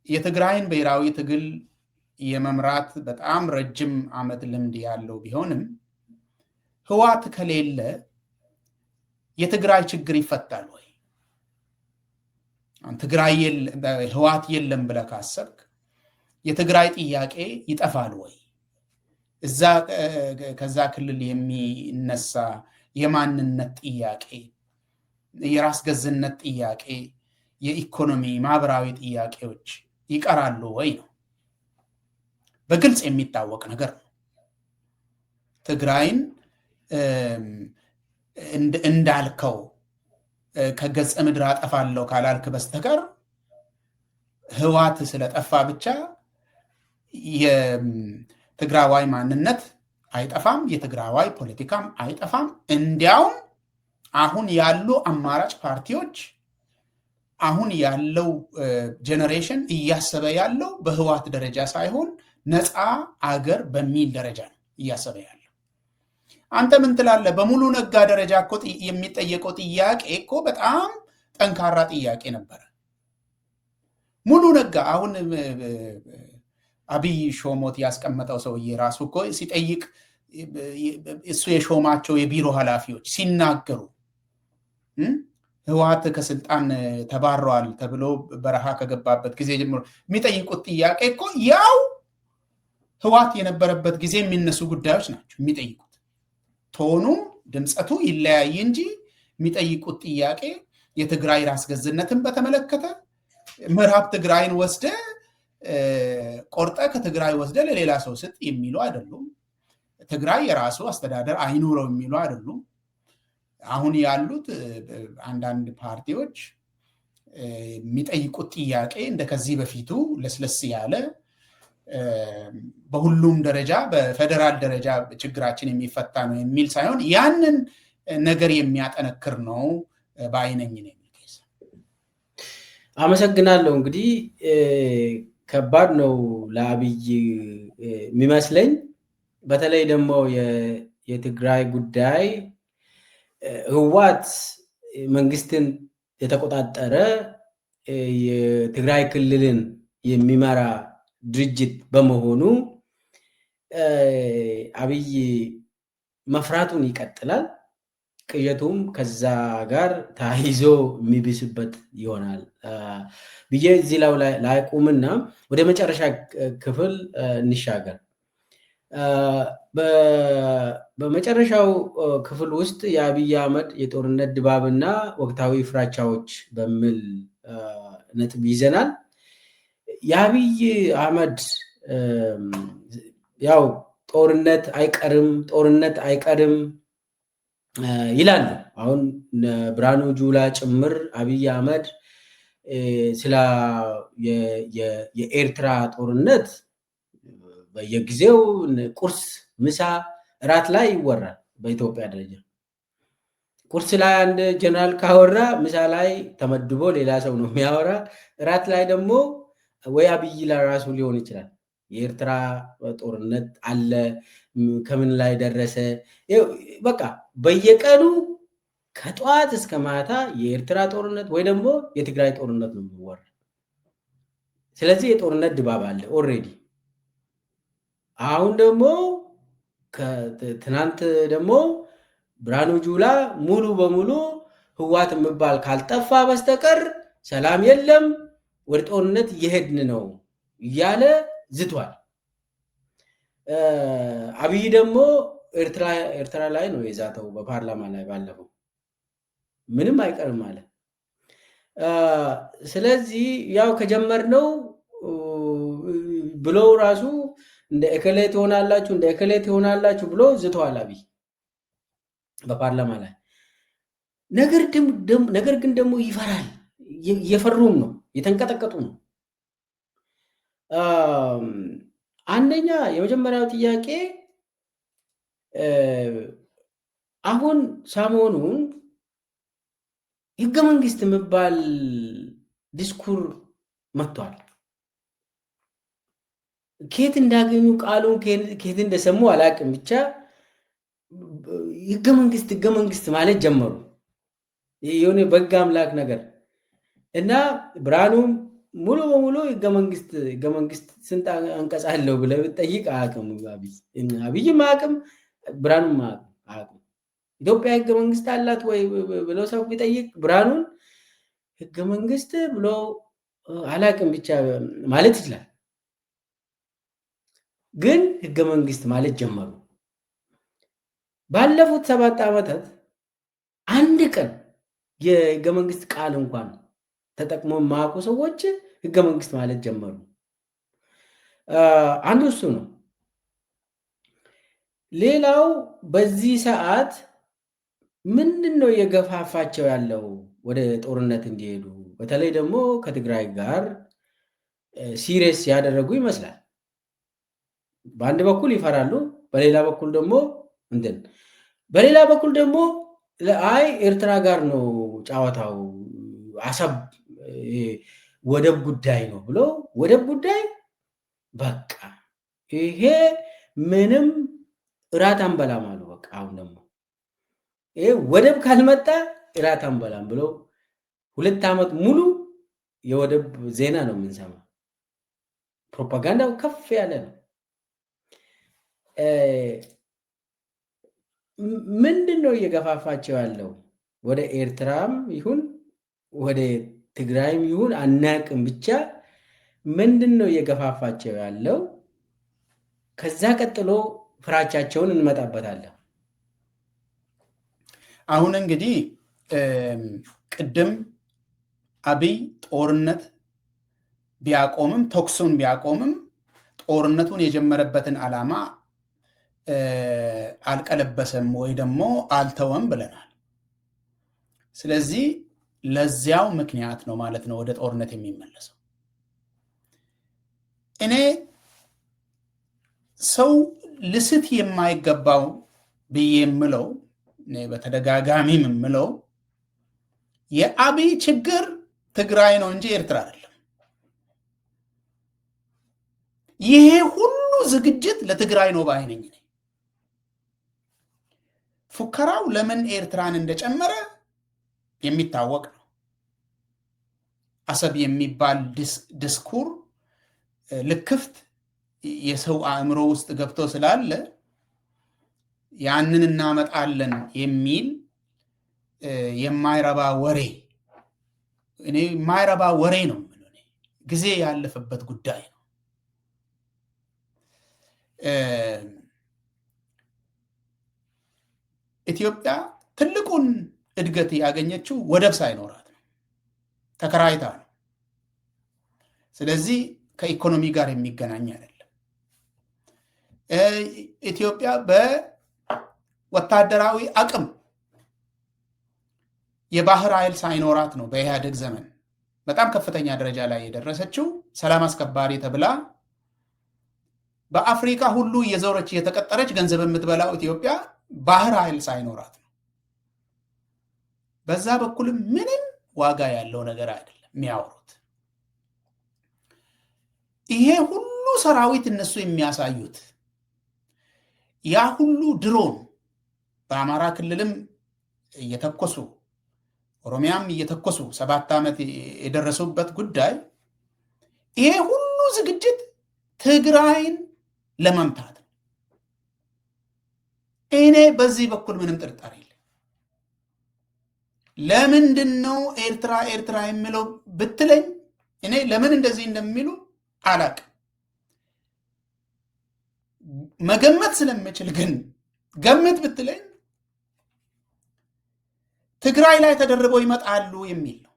የትግራይን ብሔራዊ ትግል የመምራት በጣም ረጅም ዓመት ልምድ ያለው ቢሆንም ህወሓት ከሌለ የትግራይ ችግር ይፈታል ወይ? ትግራይ ህወሓት የለም ብለህ ካሰብክ የትግራይ ጥያቄ ይጠፋል ወይ? ከዛ ክልል የሚነሳ የማንነት ጥያቄ፣ የራስ ገዝነት ጥያቄ፣ የኢኮኖሚ ማህበራዊ ጥያቄዎች ይቀራሉ ወይ ነው በግልጽ የሚታወቅ ነገር ነው። ትግራይን እንዳልከው ከገጸ ምድር አጠፋለሁ ካላልክ በስተቀር ህወሓት ስለጠፋ ብቻ የትግራዋይ ማንነት አይጠፋም፣ የትግራዋይ ፖለቲካም አይጠፋም። እንዲያውም አሁን ያሉ አማራጭ ፓርቲዎች አሁን ያለው ጄኔሬሽን እያሰበ ያለው በህወሓት ደረጃ ሳይሆን ነፃ አገር በሚል ደረጃ ነው እያሰበ ያለው። አንተ ምን ትላለህ? በሙሉ ነጋ ደረጃ እኮ የሚጠየቀው ጥያቄ እኮ በጣም ጠንካራ ጥያቄ ነበረ። ሙሉ ነጋ አሁን አብይ ሾሞት ያስቀመጠው ሰውዬ ራሱ እኮ ሲጠይቅ እሱ የሾማቸው የቢሮ ኃላፊዎች ሲናገሩ ህወሓት ከስልጣን ተባረዋል ተብሎ በረሃ ከገባበት ጊዜ ጀምሮ የሚጠይቁት ጥያቄ እኮ ያው ህወሓት የነበረበት ጊዜ የሚነሱ ጉዳዮች ናቸው የሚጠይቁት። ቶኑ ድምፀቱ ይለያይ እንጂ የሚጠይቁት ጥያቄ የትግራይ ራስ ገዝነትን በተመለከተ ምዕራብ ትግራይን ወስደ ቆርጠ ከትግራይ ወስደ ለሌላ ሰው ስጥ የሚሉ አይደሉም። ትግራይ የራሱ አስተዳደር አይኑረው የሚሉ አይደሉም። አሁን ያሉት አንዳንድ ፓርቲዎች የሚጠይቁት ጥያቄ እንደከዚህ በፊቱ ለስለስ ያለ በሁሉም ደረጃ በፌደራል ደረጃ ችግራችን የሚፈታ ነው የሚል ሳይሆን ያንን ነገር የሚያጠነክር ነው በአይነኝ ነው። አመሰግናለሁ። እንግዲህ ከባድ ነው ለአብይ የሚመስለኝ። በተለይ ደግሞ የትግራይ ጉዳይ ህወሓት መንግስትን የተቆጣጠረ የትግራይ ክልልን የሚመራ ድርጅት በመሆኑ አብይ መፍራቱን ይቀጥላል። ቅየቱም ከዛ ጋር ተያይዞ የሚብስበት ይሆናል ብዬ እዚህ ላይ ቁምና ወደ መጨረሻ ክፍል እንሻገር። በመጨረሻው ክፍል ውስጥ የአብይ አህመድ የጦርነት ድባብና ወቅታዊ ፍራቻዎች በሚል ነጥብ ይዘናል። የአብይ አህመድ ያው ጦርነት አይቀርም ይላሉ። አሁን ብርሃኑ ጁላ ጭምር አብይ አህመድ ስለ የኤርትራ ጦርነት በየጊዜው ቁርስ፣ ምሳ፣ እራት ላይ ይወራል። በኢትዮጵያ ደረጃ ቁርስ ላይ አንድ ጀነራል ካወራ ምሳ ላይ ተመድቦ ሌላ ሰው ነው የሚያወራ። እራት ላይ ደግሞ ወይ አብይ ለራሱ ሊሆን ይችላል። የኤርትራ ጦርነት አለ፣ ከምን ላይ ደረሰ፣ በቃ በየቀኑ ከጠዋት እስከ ማታ የኤርትራ ጦርነት ወይ ደግሞ የትግራይ ጦርነት ነው የሚወራ። ስለዚህ የጦርነት ድባብ አለ ኦልሬዲ። አሁን ደግሞ ትናንት ደግሞ ብርሃኑ ጁላ ሙሉ በሙሉ ህዋት የሚባል ካልጠፋ በስተቀር ሰላም የለም፣ ወደ ጦርነት እየሄድን ነው እያለ ዝቷል። አብይ ደግሞ ኤርትራ ላይ ነው የዛተው በፓርላማ ላይ ባለፈው ምንም አይቀርም አለ። ስለዚህ ያው ከጀመርነው ብሎ ራሱ እንደ እከሌ ትሆናላችሁ ብሎ ዝተዋል አብይ በፓርላማ ላይ። ነገር ግን ደግሞ ይፈራል። እየፈሩም ነው፣ የተንቀጠቀጡ ነው። አንደኛ የመጀመሪያው ጥያቄ አሁን ሰሞኑን ህገ መንግስት የሚባል ዲስኩር መጥቷል። ከየት እንዳገኙ ቃሉን ከየት እንደሰሙ አላውቅም። ብቻ ህገ መንግስት ማለት ጀመሩ። የሆነ በጋ አምላክ ነገር እና ብርሃኑም ሙሉ በሙሉ ህገ መንግስት ስንት አንቀጽ አለው ብለህ ብትጠይቅ አያውቅም። አብይም አያውቅም፣ ብርሃኑም አያውቅም። ኢትዮጵያ ህገ መንግስት አላት ወይ ብሎ ሰው ቢጠይቅ ብርሃኑን ህገ መንግስት ብሎ አላውቅም ብቻ ማለት ይችላል። ግን ህገ መንግስት ማለት ጀመሩ። ባለፉት 7 ዓመታት አንድ ቀን የህገ መንግስት ቃል እንኳን ተጠቅሞ የማያውቁ ሰዎች ህገ መንግስት ማለት ጀመሩ። አንዱ እሱ ነው። ሌላው በዚህ ሰዓት ምንድን ነው የገፋፋቸው ያለው ወደ ጦርነት እንዲሄዱ? በተለይ ደግሞ ከትግራይ ጋር ሲሪየስ ያደረጉ ይመስላል። በአንድ በኩል ይፈራሉ፣ በሌላ በኩል ደግሞ አይ ኤርትራ ጋር ነው ጨዋታው፣ አሰብ ወደብ ጉዳይ ነው ብሎ ወደብ ጉዳይ በቃ ይሄ ምንም እራት አንበላም አሉ። በቃ አሁን ደግሞ ይሄ ወደብ ካልመጣ እራት አንበላም ብሎ 2 ዓመት ሙሉ የወደብ ዜና ነው የምንሰማ። ፕሮፓጋንዳው ከፍ ያለ ነው። ምንድን ነው እየገፋፋቸው ያለው? ወደ ኤርትራም ይሁን ወደ ትግራይም ይሁን አናቅም፣ ብቻ ምንድን ነው እየገፋፋቸው ያለው? ከዛ ቀጥሎ ፍራቻቸውን እንመጣበታለን። አሁን እንግዲህ ቅድም አብይ ጦርነት ቢያቆምም ተኩሱን ቢያቆምም ጦርነቱን የጀመረበትን ዓላማ አልቀለበሰም ወይ ደግሞ አልተወም ብለናል። ስለዚህ ለዚያው ምክንያት ነው ማለት ነው ወደ ጦርነት የሚመለሰው። እኔ ሰው ልስት የማይገባው ብዬ የምለው በተደጋጋሚ የምለው የአብይ ችግር ትግራይ ነው እንጂ ኤርትራ አይደለም። ይሄ ሁሉ ዝግጅት ለትግራይ ነው ባይ ነኝ። ፉከራው ለምን ኤርትራን እንደጨመረ የሚታወቅ ነው። አሰብ የሚባል ዲስኩር ልክፍት የሰው አእምሮ ውስጥ ገብቶ ስላለ ያንን እናመጣለን የሚል የማይረባ ወሬ እኔ የማይረባ ወሬ ነው የምለው። ጊዜ ያለፈበት ጉዳይ ነው። ኢትዮጵያ ትልቁን እድገት ያገኘችው ወደብ ሳይኖራት ነው፣ ተከራይታ ነው። ስለዚህ ከኢኮኖሚ ጋር የሚገናኝ አይደለም። ኢትዮጵያ በወታደራዊ አቅም የባህር ኃይል ሳይኖራት ነው በኢህአዴግ ዘመን በጣም ከፍተኛ ደረጃ ላይ የደረሰችው። ሰላም አስከባሪ ተብላ በአፍሪካ ሁሉ እየዞረች እየተቀጠረች ገንዘብ የምትበላው ኢትዮጵያ ባህር ኃይል ሳይኖራት ነው። በዛ በኩልም ምንም ዋጋ ያለው ነገር አይደለም የሚያወሩት። ይሄ ሁሉ ሰራዊት እነሱ የሚያሳዩት ያ ሁሉ ድሮን በአማራ ክልልም እየተኮሱ ኦሮሚያም እየተኮሱ 7 ዓመት የደረሱበት ጉዳይ ይሄ ሁሉ ዝግጅት ትግራይን ለመምታት ነው። እኔ በዚህ በኩል ምንም ጥርጣሬ የለም። ለምንድን ነው ኤርትራ የሚለው ብትለኝ እኔ ለምን እንደዚህ እንደሚሉ አላቅም። መገመት ስለምችል ግን ገምት ብትለኝ ትግራይ ላይ ተደርበው ይመጣሉ የሚል ነው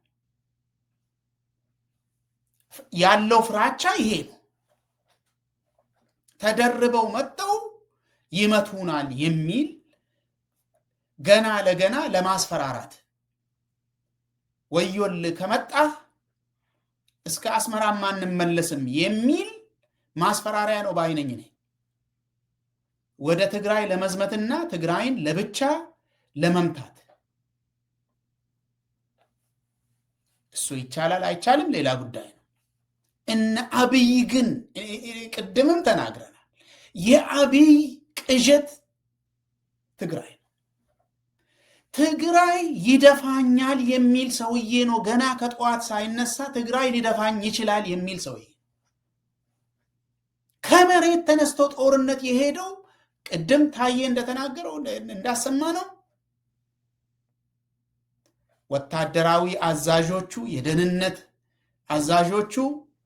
ያለው ፍራቻ። ይሄ ነው ተደርበው መጥተው ይመቱናል የሚል ገና ለገና ለማስፈራራት ወዮል ከመጣ እስከ አስመራ ማንመለስም የሚል ማስፈራሪያ ነው ባይነኝ ነኝ። ወደ ትግራይ ለመዝመትና ትግራይን ለብቻ ለመምታት እሱ ይቻላል አይቻልም ሌላ ጉዳይ ነው። እነ አብይ ግን ቅድምም ተናግረናል። የአብይ ቅዠት ትግራይ ነው። ትግራይ ይደፋኛል የሚል ሰውዬ ነው። ገና ከጠዋት ሳይነሳ ትግራይ ሊደፋኝ ይችላል የሚል ሰውዬ ከመሬት ተነስቶ ጦርነት የሄደው ቅድም ታዬ እንደተናገረው እንዳሰማ ነው። ወታደራዊ አዛዦቹ የደህንነት አዛዦቹ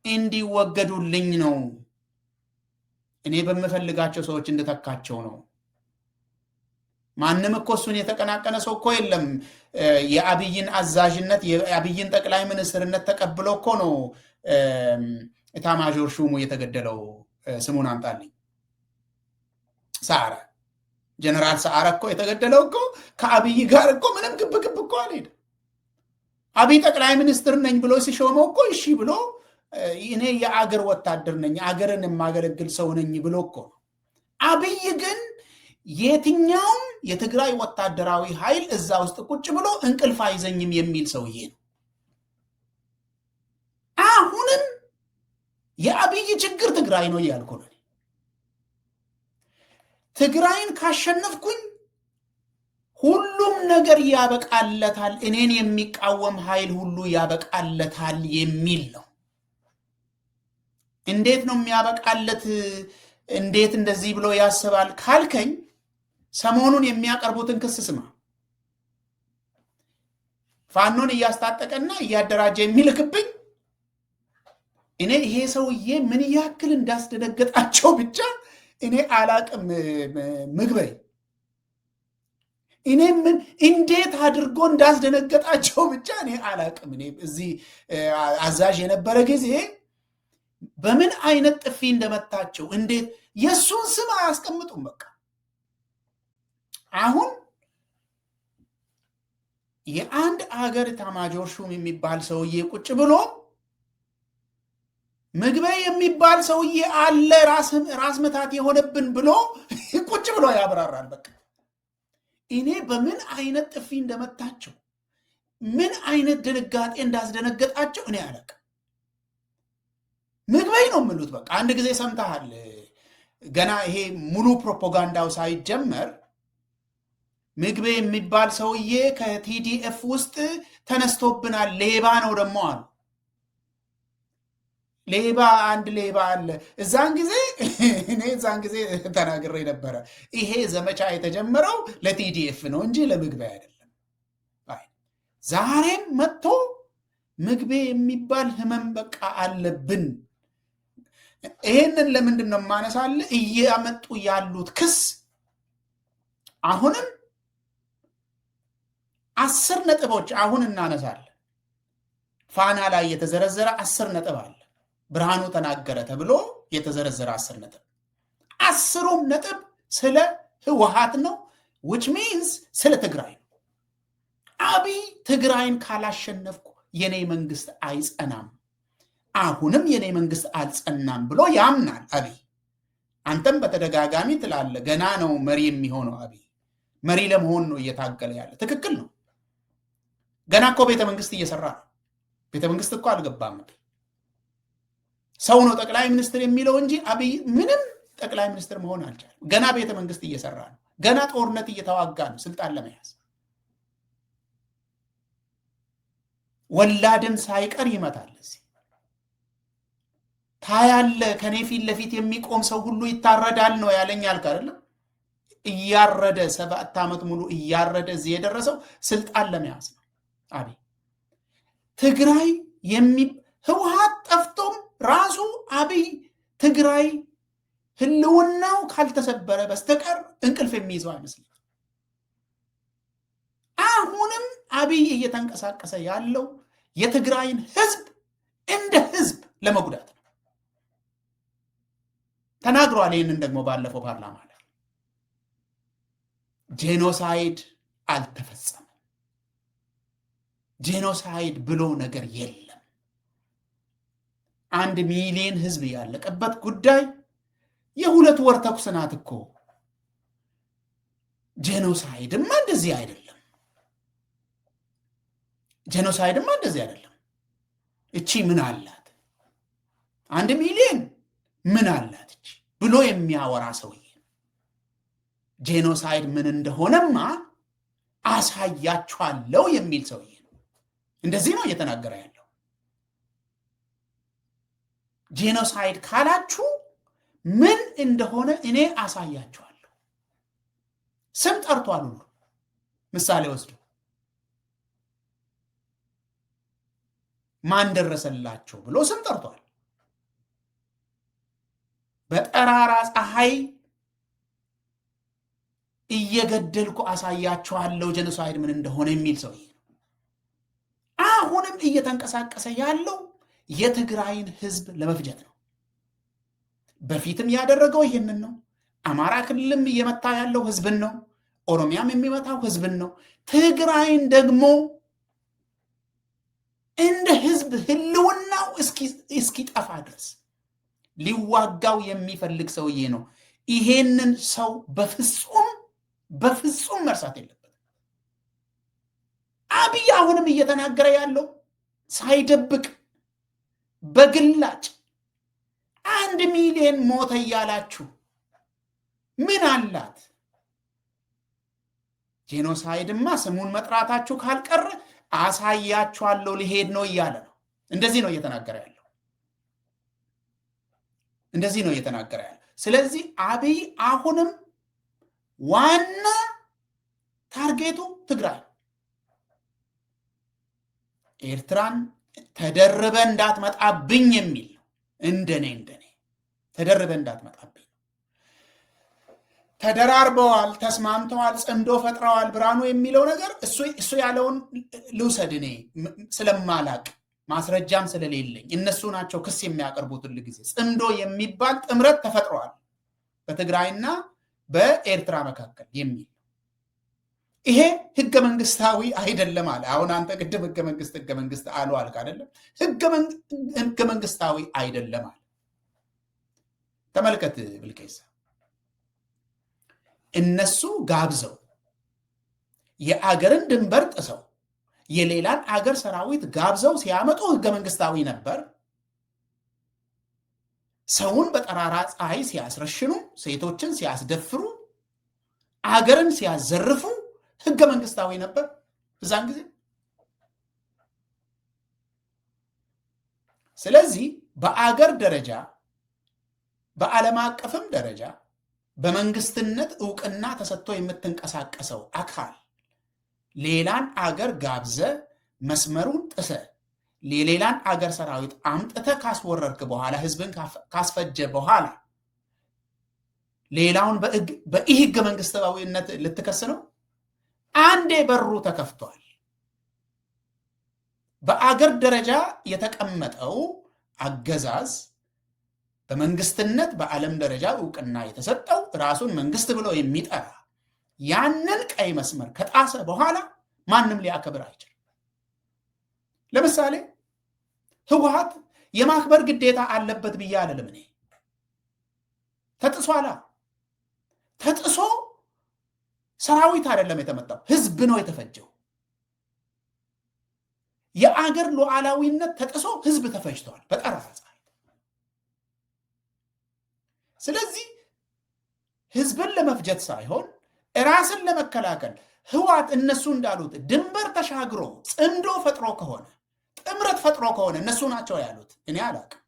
እንዲወገዱልኝ ነው፣ እኔ በምፈልጋቸው ሰዎች እንድተካቸው ነው። ማንም እኮ እሱን የተቀናቀነ ሰው እኮ የለም። የአብይን አዛዥነት የአብይን ጠቅላይ ሚኒስትርነት ተቀብሎ እኮ ነው ኤታማዦር ሹሙ የተገደለው። ስሙን አምጣልኝ። ሰዓረ ጀነራል ሰዓረ እኮ የተገደለው እኮ ከአብይ ጋር እኮ ምንም ግብግብ እኮ አልሄደም። አብይ ጠቅላይ ሚኒስትር ነኝ ብሎ ሲሾመው እኮ እሺ ብሎ እኔ የአገር ወታደር ነኝ አገርን የማገለግል ሰው ነኝ ብሎ እኮ ነው። አብይ ግን የትኛውም የትግራይ ወታደራዊ ኃይል እዛ ውስጥ ቁጭ ብሎ እንቅልፍ አይዘኝም የሚል ሰውዬ ነው። አሁንም የአብይ ችግር ትግራይ ነው እያልኩ ነው። ትግራይን ካሸነፍኩኝ ሁሉም ነገር ያበቃለታል፣ እኔን የሚቃወም ኃይል ሁሉ ያበቃለታል የሚል ነው። እንዴት ነው የሚያበቃለት? እንዴት እንደዚህ ብሎ ያስባል ካልከኝ ሰሞኑን የሚያቀርቡትን ክስ ስማ። ፋኖን እያስታጠቀና እያደራጀ የሚልክብኝ እኔ ይሄ ሰውዬ ምን ያክል እንዳስደነገጣቸው ብቻ እኔ አላቅም። ምግበይ እኔ ምን እንዴት አድርጎ እንዳስደነገጣቸው ብቻ እኔ አላቅም። እኔ እዚህ አዛዥ የነበረ ጊዜ በምን አይነት ጥፊ እንደመታቸው እንዴት የሱን ስም አያስቀምጡም። በቃ አሁን የአንድ አገር ኤታማዦር ሹም የሚባል ሰውዬ ቁጭ ብሎ ምግበይ የሚባል ሰውዬ አለ ራስ ምታት የሆነብን ብሎ ቁጭ ብሎ ያብራራል። በቃ እኔ በምን አይነት ጥፊ እንደመታቸው ምን አይነት ድንጋጤ እንዳስደነገጣቸው እኔ አላውቅም። ምግበይ ነው የሚሉት። በቃ አንድ ጊዜ ሰምተሃል። ገና ይሄ ሙሉ ፕሮፓጋንዳው ሳይጀመር ምግበይ የሚባል ሰውዬ ከቲዲኤፍ ውስጥ ተነስቶብናል፣ ሌባ ነው ደግሞ አሉ። ሌባ አንድ ሌባ አለ። እዛን ጊዜ ተናግሬ ነበረ። ይሄ ዘመቻ የተጀመረው ለቲዲኤፍ ነው እንጂ ለምግበይ አይደለም። ዛሬም መጥቶ ምግቤ የሚባል ህመም በቃ አለብን። ይሄንን ለምንድን ነው ማነሳለ? እያመጡ ያሉት ክስ አሁንም 10 ነጥቦች አሁን እናነሳለን። ፋና ላይ የተዘረዘረ 10 ነጥብ አለ። ብርሃኑ ተናገረ ተብሎ የተዘረዘረ 10 ነጥብ፣ 10ሩም ነጥብ ስለ ህወሓት ነው። which means ስለ ትግራይ ነው። አብይ ትግራይን ካላሸነፍኩ የኔ መንግስት አይጸናም፣ አሁንም የኔ መንግስት አልጸናም ብሎ ያምናል አብይ። አንተም በተደጋጋሚ ትላለ ገና ነው መሪ የሚሆነው አብይ። መሪ ለመሆን ነው እየታገለ ያለ። ትክክል ነው። ገና እኮ ቤተ መንግስት እየሰራ ነው። ቤተ መንግስት እኮ አልገባም። ሰው ነው ጠቅላይ ሚኒስትር የሚለው እንጂ አብይ ምንም ጠቅላይ ሚኒስትር መሆን አልቻለም። ገና ቤተ መንግስት እየሰራ ነው። ገና ጦርነት እየተዋጋ ነው ስልጣን ለመያዝ። ወላድን ሳይቀር ይመታል። እዚህ ታያለ። ከኔ ፊት ለፊት የሚቆም ሰው ሁሉ ይታረዳል ነው ያለኝ አልክ አይደለም? እያረደ 7 ዓመት ሙሉ እያረደ እዚህ የደረሰው ስልጣን ለመያዝ ነው አብይ። ትግራይ ህወሓት ጠፍቶም ራሱ አብይ ትግራይ ህልውናው ካልተሰበረ በስተቀር እንቅልፍ የሚይዘው አይመስልም። አሁንም አብይ እየተንቀሳቀሰ ያለው የትግራይን ህዝብ እንደ ህዝብ ለመጉዳት ነው። ተናግሯል። ይህንን ደግሞ ባለፈው ፓርላማ ላይ ጄኖሳይድ አልተፈጸመም፣ ጄኖሳይድ ብሎ ነገር የለም። 1 ሚሊዮን ህዝብ ያለቀበት ጉዳይ የ2 ወር ተኩስ ናት እኮ። ጄኖሳይድማ እንደዚህ አይደለም። ጄኖሳይድማ እንደዚህ አይደለም። እቺ ምን አላት? 1 ሚሊዮን ምን አላት እቺ ብሎ የሚያወራ ሰውዬ ጄኖሳይድ ምን እንደሆነማ አሳያችኋለሁ የሚል ሰውዬ ነው። እንደዚህ ነው እየተናገረ ያለው። ጄኖሳይድ ካላችሁ ምን እንደሆነ እኔ አሳያችኋለሁ። ስም ጠርቷል ሁሉ ምሳሌ ወስዶ ማን ደረሰላቸው ብሎ ስም ጠርቷል። በጠራራ ፀሐይ እየገደልኩ አሳያችኋለሁ ጄኖሳይድ ምን እንደሆነ የሚል ሰውዬ ነው። አሁንም እየተንቀሳቀሰ ያለው የትግራይን ህዝብ ለመፍጀት ነው። በፊትም ያደረገው ይሄንን ነው። አማራ ክልልም እየመታ ያለው ህዝብን ነው። ኦሮሚያም የሚመታው ህዝብን ነው። ትግራይን ደግሞ እንደ ህዝብ ህልውናው እስኪጠፋ ድረስ ሊዋጋው የሚፈልግ ሰውዬ ነው። ይሄንን ሰው በፍጹም መርሳት የለበትም። አብይ አሁንም እየተናገረ ያለው ሳይደብቅ በግላጭ 1 ሚሊዮን ሞተ እያላችሁ ምን አላት? ጄኖሳይድማ ስሙን መጥራታችሁ ካልቀረ አሳያችኋለሁ ሊሄድ ነው እያለ ነው። እንደዚህ ነው እየተናገረ ያለው። እንደዚህ ነው እየተናገረ ያለው። ስለዚህ አብይ አሁንም ዋና ታርጌቱ ትግራይ፣ ኤርትራን ተደርበ እንዳትመጣብኝ የሚል ነው። እንደኔ ተደርበ እንዳትመጣብኝ። ተደራርበዋል፣ ተስማምተዋል፣ ጽምዶ ፈጥረዋል ብርሃኑ የሚለው ነገር እሱ ያለውን ልውሰድ እኔ ስለማላቅ ማስረጃም ስለሌለኝ። እነሱ ናቸው ክስ የሚያቀርቡት ሁሉ ጊዜ። ጽምዶ የሚባል ጥምረት ተፈጥሯል በትግራይና በኤርትራ መካከል የሚል ይሄ ህገ መንግስታዊ አይደለም አለ። አሁን አንተ ቅድም ህገ መንግስት አሉ አልክ አይደለም? ህገ መንግስታዊ አይደለም አለ። ተመልከት ብልቄሳ፣ እነሱ ጋብዘው የአገርን ድንበር ጥሰው የሌላን አገር ሰራዊት ጋብዘው ሲያመጡ ህገ መንግስታዊ ነበር። ሰውን በጠራራ ፀሐይ ሲያስረሽኑ፣ ሴቶችን ሲያስደፍሩ፣ አገርን ሲያዘርፉ ህገ መንግስታዊ ነበር እዛን ጊዜ። ስለዚህ በአገር ደረጃ በዓለም አቀፍም ደረጃ በመንግስትነት ዕውቅና ተሰጥቶ የምትንቀሳቀሰው አካል ሌላን አገር ጋብዘ መስመሩን ጥሰ ሌላን አገር ሰራዊት አምጥተ ካስወረርክ በኋላ ህዝብን ካስፈጀ በኋላ ሌላውን በኢህገ መንግስታዊነት ልትከስ ነው? አንዴ በሩ ተከፍቷል። በአገር ደረጃ የተቀመጠው አገዛዝ በመንግስትነት በዓለም ደረጃ እውቅና የተሰጠው ራሱን መንግስት ብሎ የሚጠራ ያንን ቀይ መስመር ከጣሰ በኋላ ማንም ሊያከብር አይችልም። ለምሳሌ ህወሓት የማክበር ግዴታ አለበት ብዬ አልልም እኔ። ተጥሷላ። ተጥሶ ሰራዊት አይደለም የተመጣው፣ ህዝብ ነው የተፈጀው። የአገር ሉዓላዊነት ተጥሶ ህዝብ ተፈጅቷል በጠራራ ፀሐይ። ስለዚህ ህዝብን ለመፍጀት ሳይሆን ራስን ለመከላከል ህወሓት እነሱ እንዳሉት ድንበር ተሻግሮ ጽምዶ ፈጥሮ ከሆነ ጥምረት ፈጥሮ ከሆነ እነሱ ናቸው ያሉት፣ እኔ አላውቅም።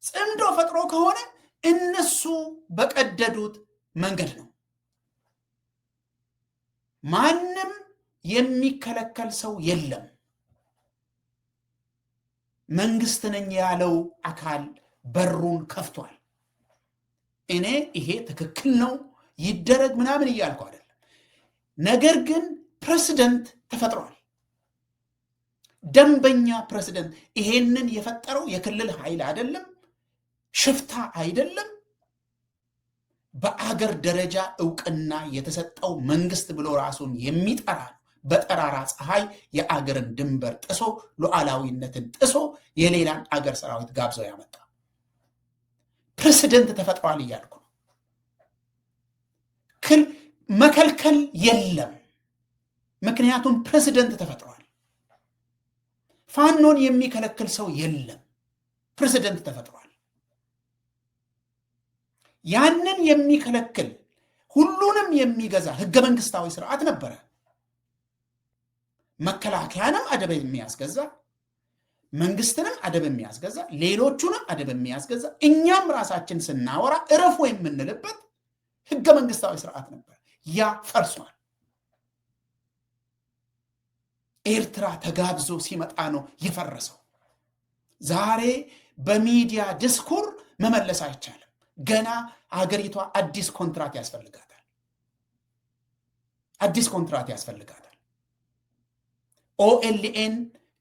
ጽምዶ ፈጥሮ ከሆነ እነሱ በቀደዱት መንገድ ነው። ማንም የሚከለከል ሰው የለም። መንግስት ነኝ ያለው አካል በሩን ከፍቷል። እኔ ይሄ ትክክል ነው ይደረግ ምናምን እያልኩ አይደለም። ነገር ግን ፕሬሲደንት ተፈጥሯል። ደንበኛ ፕሬሲደንት። ይሄንን የፈጠረው የክልል ኃይል አይደለም፣ ሽፍታ አይደለም። በአገር ደረጃ እውቅና የተሰጠው መንግስት ብሎ ራሱን የሚጠራ በጠራራ ፀሐይ የአገርን ድንበር ጥሶ ሉዓላዊነትን ጥሶ የሌላን አገር ሰራዊት ጋብዘው ያመጣ ፕሬሲደንት ተፈጥሯል እያልኩ ነው። መከልከል የለም፣ ምክንያቱም ፕሬሲደንት ተፈጥሯል። ፋኖን የሚከለክል ሰው የለም፣ ፕሬሲደንት ተፈጥሯል። ያንን የሚከለክል ሁሉንም የሚገዛ ህገ መንግስታዊ ስርዓት ነበረ። መከላከያንም አደብ የሚያስገዛ፣ መንግስትንም አደብ የሚያስገዛ፣ ሌሎቹንም አደብ የሚያስገዛ፣ እኛም ራሳችን ስናወራ እረፉ የምንልበት ህገ መንግስታዊ ስርዓት ነበር። ያ ፈርሷል። ኤርትራ ተጋብዞ ሲመጣ ነው የፈረሰው። ዛሬ በሚዲያ ዲስኩር መመለስ አይቻልም። ገና አገሪቷ አዲስ ኮንትራት ያስፈልጋታል። አዲስ ኮንትራት ያስፈልጋታል። ኦኤልኤን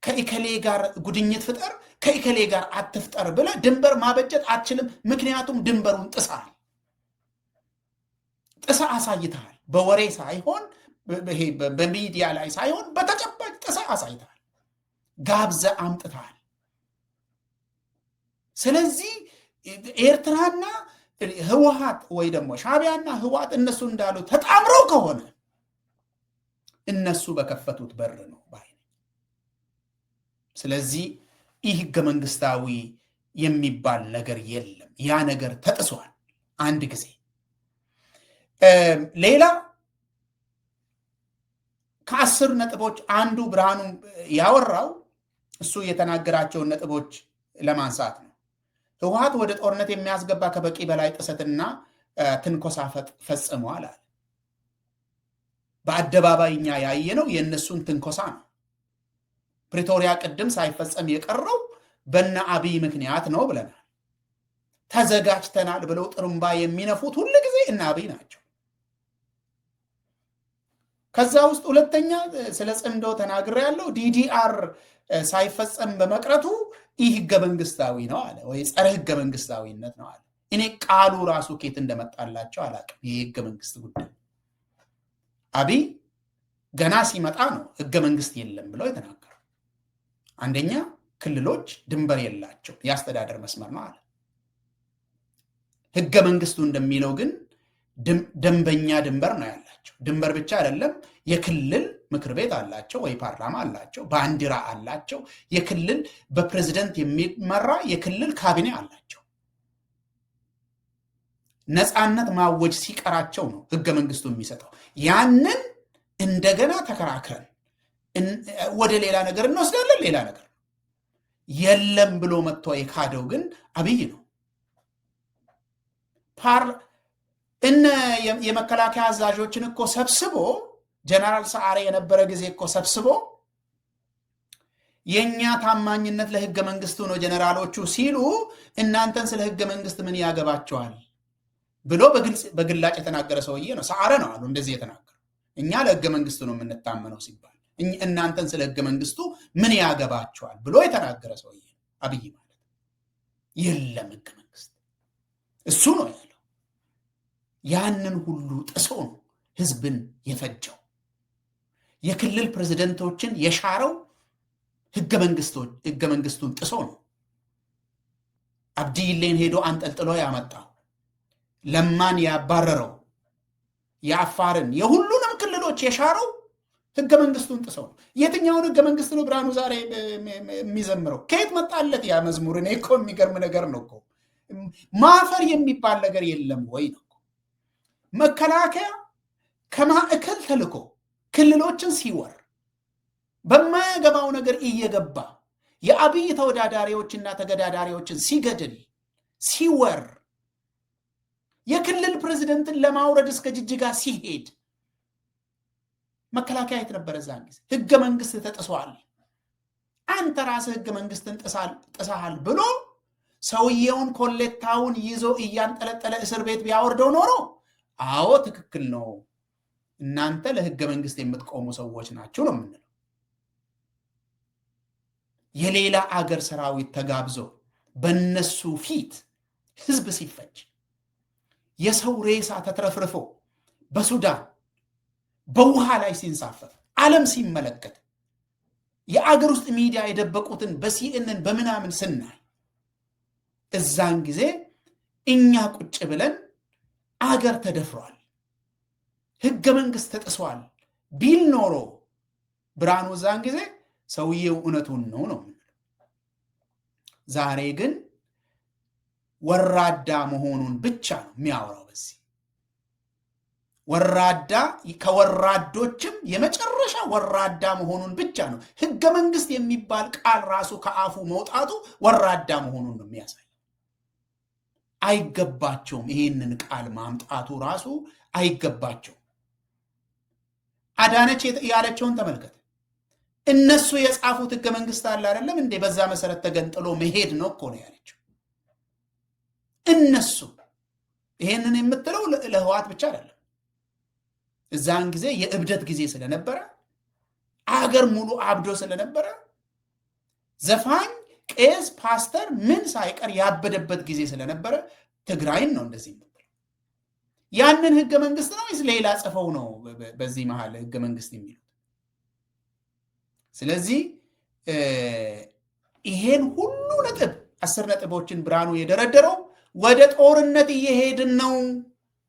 ከኢከሌ ጋር ጉድኝት ፍጠር ከኢከሌ ጋር አትፍጠር ብለ ድንበር ማበጀት አትችልም። ምክንያቱም ድንበሩን ጥሳል። ጥሳ አሳይተሃል። በወሬ ሳይሆን በሚዲያ ላይ ሳይሆን በተጨባጭ ጥሳ አሳይተሃል። ጋብዘ አምጥተሃል። ስለዚህ ኤርትራና ህወሓት ወይ ደግሞ ሻዕቢያና ህወሓት እነሱ እንዳሉ ተጣምረው ከሆነ እነሱ በከፈቱት በር ነው ባይ። ስለዚህ ይህ ህገ መንግስታዊ የሚባል ነገር የለም። ያ ነገር ተጥሷል አንድ ጊዜ። ሌላ ከ10 ነጥቦች አንዱ ብርሃኑ ያወራው እሱ የተናገራቸውን ነጥቦች ለማንሳት ነው። ህወሓት ወደ ጦርነት የሚያስገባ ከበቂ በላይ ጥሰትና ትንኮሳ ፈጽሟል አለ። በአደባባይኛ ያየነው የእነሱን ትንኮሳ ነው። ፕሪቶሪያ ቅድም ሳይፈጸም የቀረው በነ አብይ ምክንያት ነው ብለናል። ተዘጋጅተናል ብለው ጥሩምባ የሚነፉት ሁሉ ጊዜ እነ አብይ ናቸው። ከዛ ውስጥ ሁለተኛ ስለ ጽምዶ ተናግሬ ያለው ዲዲአር ሳይፈጸም በመቅረቱ ይህ ህገ መንግስታዊ ነው አለ፣ ወይ ጸረ ህገ መንግስታዊነት ነው አለ። እኔ ቃሉ ራሱ ኬት እንደመጣላቸው አላውቅም። ይህ ህገ መንግስት ጉዳይ አብይ ገና ሲመጣ ነው ህገ መንግስት የለም ብለው የተናገረው። አንደኛ ክልሎች ድንበር የላቸው የአስተዳደር መስመር ነው አለ። ህገ መንግስቱ እንደሚለው ግን ደንበኛ ድንበር ነው ያላቸው። ድንበር ብቻ አይደለም፣ የክልል ምክር ቤት አላቸው ወይ ፓርላማ አላቸው፣ ባንዲራ አላቸው፣ የክልል በፕሬዝደንት የሚመራ የክልል ካቢኔ አላቸው። ነፃነት ማወጅ ሲቀራቸው ነው ህገ መንግስቱ የሚሰጠው። ያንን እንደገና ተከራክረን ወደ ሌላ ነገር እንወስዳለን። ሌላ ነገር የለም ብሎ መጥቶ የካደው ግን አብይ ነው። እነ የመከላከያ አዛዦችን እኮ ሰብስቦ ጀነራል ሰዓሬ የነበረ ጊዜ እኮ ሰብስቦ የኛ ታማኝነት ለህገ መንግስቱ ነው ጀነራሎቹ ሲሉ እናንተን ስለ ህገ መንግስት ምን ያገባቸዋል ብሎ በግላጭ የተናገረ ሰውዬ ነው። ሰዓረ ነው አሉ እንደዚህ የተናገረው። እኛ ለህገ መንግስቱ ነው የምንታመነው ሲባል እናንተን ስለ ህገ መንግስቱ ምን ያገባቸዋል ብሎ የተናገረ ሰውዬ አብይ ማለት የለም ህገ መንግስት እሱ ነው ያለው። ያንን ሁሉ ጥሶ ነው ህዝብን የፈጀው። የክልል ፕሬዝደንቶችን የሻረው ህገ መንግስቱን ጥሶ ነው። አብዲሌን ሄዶ አንጠልጥሎ ያመጣው፣ ለማን ያባረረው፣ የአፋርን የሁሉንም ክልሎች የሻረው ህገ መንግስቱን ጥሶ ነው። የትኛውን ህገ መንግስት ነው ብርሃኑ ዛሬ የሚዘምረው? ከየት መጣለት ያ መዝሙር? እኔ እኮ የሚገርም ነገር ነው እኮ። ማፈር የሚባል ነገር የለም ወይ ነው። መከላከያ ከማዕከል ተልኮ ክልሎችን ሲወር በማያገባው ነገር እየገባ የአብይ ተወዳዳሪዎችና ተገዳዳሪዎችን ሲገድል ሲወር የክልል ፕሬዝደንትን ለማውረድ እስከ ጅጅጋ ሲሄድ መከላከያ የት ነበረ? ዛን ጊዜ ህገ መንግስት ተጥሷል፣ አንተ ራስህ ህገ መንግስትን ጥሰሃል ብሎ ሰውየውን ኮሌታውን ይዞ እያንጠለጠለ እስር ቤት ቢያወርደው ኖሮ አዎ ትክክል ነው፣ እናንተ ለህገ መንግስት የምትቆሙ ሰዎች ናችሁ ነው የምንለው። የሌላ አገር ሰራዊት ተጋብዞ በነሱ ፊት ህዝብ ሲፈጅ፣ የሰው ሬሳ ተትረፍርፎ በሱዳን በውሃ ላይ ሲንሳፈፍ ዓለም ሲመለከት፣ የአገር ውስጥ ሚዲያ የደበቁትን በሲኤንን በምናምን ስናይ፣ እዛን ጊዜ እኛ ቁጭ ብለን አገር ተደፍሯል፣ ህገ መንግስት ተጥሷል ቢል ኖሮ ብርሃኑ እዛን ጊዜ ሰውየው እውነቱን ነው ነው። ዛሬ ግን ወራዳ መሆኑን ብቻ ነው የሚያወራው። በዚህ ወራዳ ከወራዶችም የመጨረሻ ወራዳ መሆኑን ብቻ ነው። ህገ መንግስት የሚባል ቃል ራሱ ከአፉ መውጣቱ ወራዳ መሆኑን ነው የሚያሳይ። አይገባቸውም፣ ይሄንን ቃል ማምጣቱ ራሱ አይገባቸውም። አዳነች ያለችውን ተመልከት። እነሱ የጻፉት ህገ መንግስት አለ አይደለም እንዴ? በዛ መሰረት ተገንጥሎ መሄድ ነው እኮ ነው ያለችው። እነሱ ይሄንን የምትለው ለህዋት ብቻ አይደለም። እዛን ጊዜ የእብደት ጊዜ ስለነበረ፣ አገር ሙሉ አብዶ ስለነበረ፣ ዘፋኝ፣ ቄስ፣ ፓስተር ምን ሳይቀር ያበደበት ጊዜ ስለነበረ ትግራይን ነው እንደዚህ የምትለው። ያንን ህገ መንግስት ነው ወይስ ሌላ ጽፈው ነው በዚህ መሃል ህገ መንግስት የሚሉት? ስለዚህ ይሄን ሁሉ ነጥብ 10 ነጥቦችን ብርሃኑ የደረደረው ወደ ጦርነት እየሄድን ነው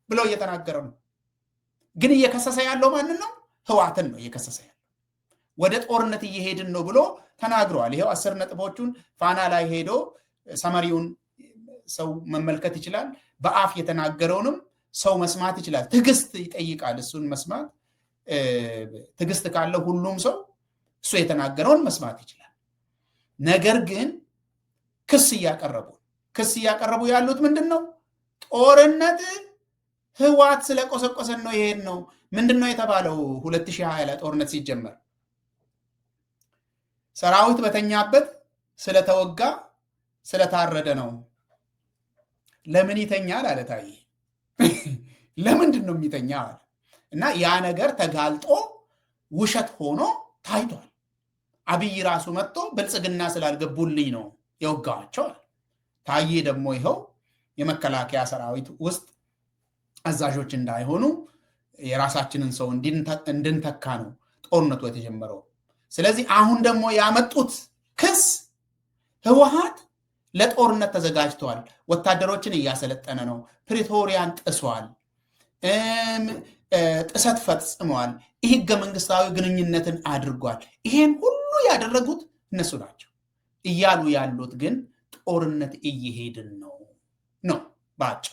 ብሎ እየተናገረ ነው። ግን እየከሰሰ ያለው ማንን ነው? ህዋትን ነው እየከሰሰ ያለው። ወደ ጦርነት እየሄድን ነው ብሎ ተናግረዋል። ይሄው 10 ነጥቦቹን ፋና ላይ ሄዶ ሰመሪውን ሰው መመልከት ይችላል። በአፍ የተናገረውንም ሰው መስማት ይችላል። ትዕግስት ይጠይቃል እሱን መስማት። ትዕግስት ካለው ሁሉም ሰው እሱ የተናገረውን መስማት ይችላል። ነገር ግን ክስ እያቀረቡ ያሉት ምንድን ነው? ጦርነት ህዋት ስለቆሰቆሰን ነው ይሄድ ነው። ምንድን ነው የተባለው? 2020 ላይ ጦርነት ሲጀመር ሰራዊት በተኛበት ስለተወጋ ስለታረደ ነው። ለምን ይተኛል አለ ታዬ። ለምንድን ነው የሚተኛ አለ። እና ያ ነገር ተጋልጦ ውሸት ሆኖ ታይቷል። አብይ ራሱ መጥቶ ብልጽግና ስላልገቡልኝ ነው የወጋቸው። ታዬ ደግሞ ይኸው የመከላከያ ሰራዊት ውስጥ አዛዦች እንዳይሆኑ የራሳችንን ሰው እንድንተካ ነው ጦርነቱ የተጀመረው። ስለዚህ አሁን ደግሞ ያመጡት ክስ ህወሓት ለጦርነት ተዘጋጅተዋል፣ ወታደሮችን እያሰለጠነ ነው፣ ፕሪቶሪያን ጥሷል፣ ጥሰት ፈጽመዋል፣ ህገ መንግስታዊ ግንኙነትን አድርጓል። ይሄን ሁሉ ያደረጉት እነሱ ናቸው እያሉ ያሉት ግን ጦርነት እየሄድን ነው ባጭ